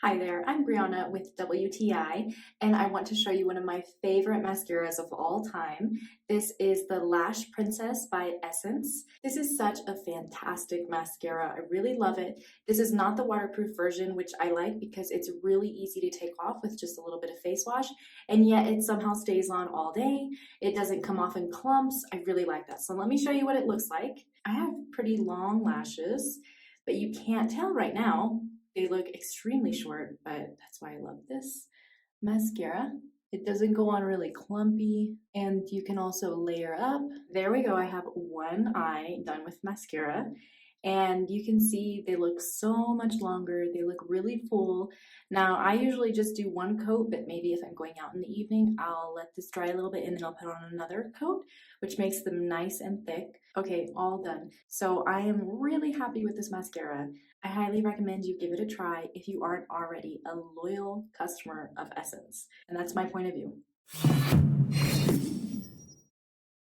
Hi there, I'm Brianna with WTI, and I want to show you one of my favorite mascaras of all time. This is the Lash Princess by Essence. This is such a fantastic mascara. I really love it. This is not the waterproof version, which I like because it's really easy to take off with just a little bit of face wash, and yet it somehow stays on all day. It doesn't come off in clumps. I really like that. So let me show you what it looks like. I have pretty long lashes, but you can't tell right now. They look extremely short, but that's why I love this mascara. It doesn't go on really clumpy, and you can also layer up. There we go, I have one eye done with mascara, and you can see they look so much longer. They look really full. Now, I usually just do one coat, but maybe if I'm going out in the evening, I'll let this dry a little bit and then I'll put on another coat, which makes them nice and thick. Okay, all done. So I am really happy with this mascara. I highly recommend you give it a try if you aren't already a loyal customer of Essence. And that's my point of view.